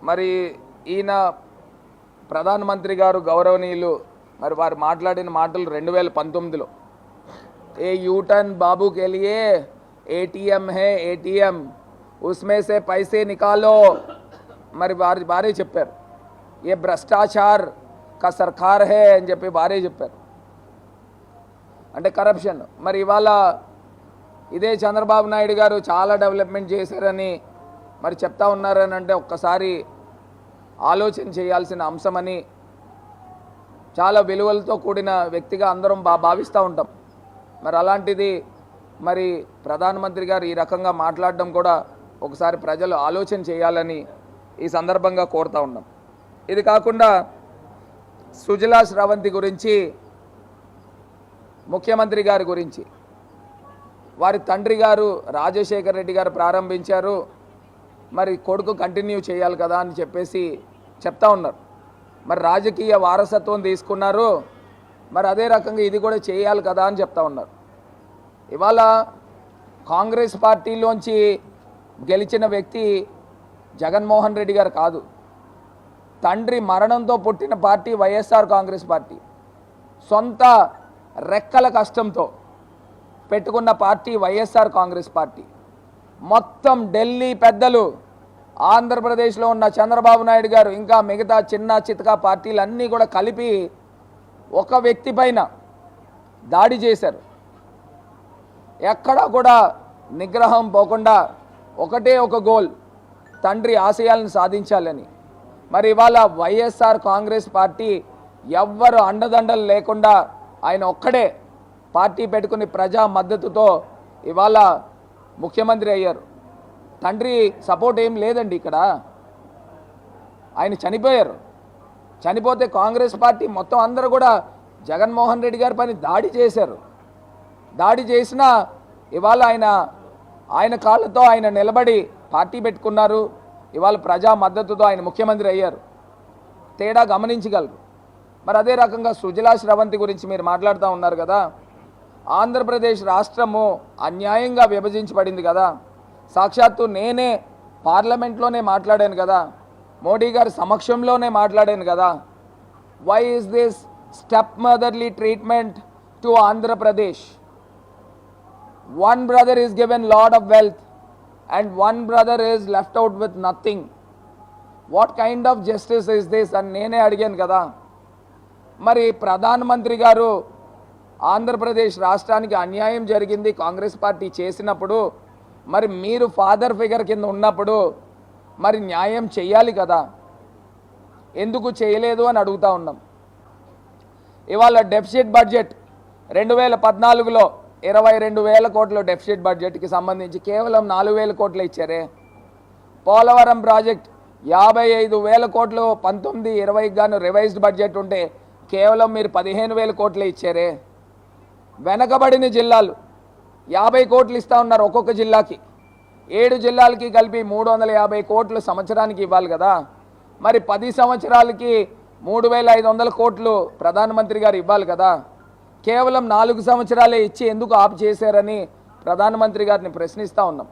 మరి ఈయన ప్రధానమంత్రి గారు గౌరవనీయులు మరి వారు మాట్లాడిన మాటలు 2019లో ఏ యూటర్న్ బాబు के लिए एटीएम है एटीएम उसमें से पैसे निकालो మరి వారే చెప్పారు. ఏ భ్రష్టాచార్ కా సర్కార్ హే అని చెప్పి వారే చెప్పారు. అంటే కరప్షన్. మరి ఇవాళ ఇదే చంద్రబాబు నాయుడు గారు చాలా డెవలప్మెంట్ చేశారని మరి చెప్తా ఉన్నారని అంటే ఒక్కసారి ఆలోచన చేయాల్సిన అంశమని చాలా విలువలతో కూడిన వ్యక్తిగా అందరం భావిస్తూ ఉంటాం. మరి అలాంటిది మరి ప్రధానమంత్రి గారు ఈ రకంగా మాట్లాడడం కూడా ఒకసారి ప్రజలు ఆలోచన చేయాలని ఈ సందర్భంగా కోరుతా ఉన్నాం. ఇది కాకుండా సుజలా శ్రవంతి గురించి, ముఖ్యమంత్రి గారి గురించి వారి తండ్రి గారు రాజశేఖర్ రెడ్డి గారు ప్రారంభించారు, మరి కొడుకు కంటిన్యూ చేయాలి కదా అని చెప్పేసి చెప్తా ఉన్నారు. మరి రాజకీయ వారసత్వం తీసుకున్నారు, మరి అదే రకంగా ఇది కూడా చేయాలి కదా అని చెప్తా ఉన్నారు. ఇవాళ కాంగ్రెస్ పార్టీలోంచి గెలిచిన వ్యక్తి జగన్మోహన్ రెడ్డి గారు కాదు. తండ్రి మరణంతో పుట్టిన పార్టీ వైఎస్ఆర్ కాంగ్రెస్ పార్టీ. సొంత రెక్కల కష్టంతో పెట్టుకున్న పార్టీ వైఎస్ఆర్ కాంగ్రెస్ పార్టీ. మొత్తం ఢిల్లీ పెద్దలు, ఆంధ్రప్రదేశ్లో ఉన్న చంద్రబాబు నాయుడు గారు, ఇంకా మిగతా చిన్న చితకా పార్టీలన్నీ కూడా కలిపి ఒక వ్యక్తి పైన దాడి చేశారు. ఎక్కడా కూడా నిగ్రహం పోకుండా ఒకటే ఒక గోల్, తండ్రి ఆశయాలను సాధించాలని. మరి ఇవాళ వైఎస్ఆర్ కాంగ్రెస్ పార్టీ ఎవ్వరు అండదండలు లేకుండా ఆయన ఒక్కడే పార్టీ పెట్టుకుని ప్రజా మద్దతుతో ఇవాళ ముఖ్యమంత్రి అయ్యారు. తండ్రి సపోర్ట్ ఏం లేదండి ఇక్కడ. ఆయన చనిపోయారు. చనిపోతే కాంగ్రెస్ పార్టీ మొత్తం అందరూ కూడా జగన్మోహన్ రెడ్డి గారి పైన దాడి చేశారు. దాడి చేసినా ఇవాళ ఆయన కాళ్ళతో ఆయన నిలబడి పార్టీ పెట్టుకున్నారు. ఇవాళ ప్రజా మద్దతుతో ఆయన ముఖ్యమంత్రి అయ్యారు. తేడా గమనించగలరు. మరి అదే రకంగా సుజలా శ్రవంతి గురించి మీరు మాట్లాడుతూ ఉన్నారు కదా. ఆంధ్రప్రదేశ్ రాష్ట్రము అన్యాయంగా విభజించబడింది కదా. సాక్షాత్తు నేనే పార్లమెంట్లోనే మాట్లాడాను కదా, మోడీ గారి సమక్షంలోనే మాట్లాడాను కదా. Why is this step motherly treatment to Andhra Pradesh? One brother is given lot of wealth and one brother is left out with nothing. What kind of justice is this అని నేనే అడిగాను కదా. మరి ప్రధానమంత్రి గారు ఆంధ్రప్రదేశ్ రాష్ట్రానికి అన్యాయం జరిగింది కాంగ్రెస్ పార్టీ చేసినప్పుడు, మరి మీరు ఫాదర్ ఫిగర్ కింద ఉన్నప్పుడు మరి న్యాయం చేయాలి కదా, ఎందుకు చేయలేదు అని అడుగుతా ఉన్నాం. ఇవాళ డెఫిసిట్ బడ్జెట్ 2014లో 22,000 కోట్ల డెఫిసిట్ బడ్జెట్కి సంబంధించి కేవలం 4,000 కోట్లు ఇచ్చారే. పోలవరం ప్రాజెక్ట్ 55,000 కోట్లు 19-20కి గాను రివైజ్డ్ బడ్జెట్ ఉంటే కేవలం మీరు 15,000 కోట్లు ఇచ్చారే. వెనకబడిన జిల్లాలు 50 కోట్లు ఇస్తూ ఉన్నారు ఒక్కొక్క జిల్లాకి. 7 జిల్లాలకి కలిపి 350 కోట్లు సంవత్సరానికి ఇవ్వాలి కదా. మరి 10 సంవత్సరాలకి 3,500 కోట్లు ప్రధానమంత్రి గారు ఇవ్వాలి కదా. కేవలం 4 సంవత్సరాలే ఇచ్చి ఎందుకు ఆపు చేశారని ప్రధానమంత్రి గారిని ప్రశ్నిస్తూ ఉన్నాం.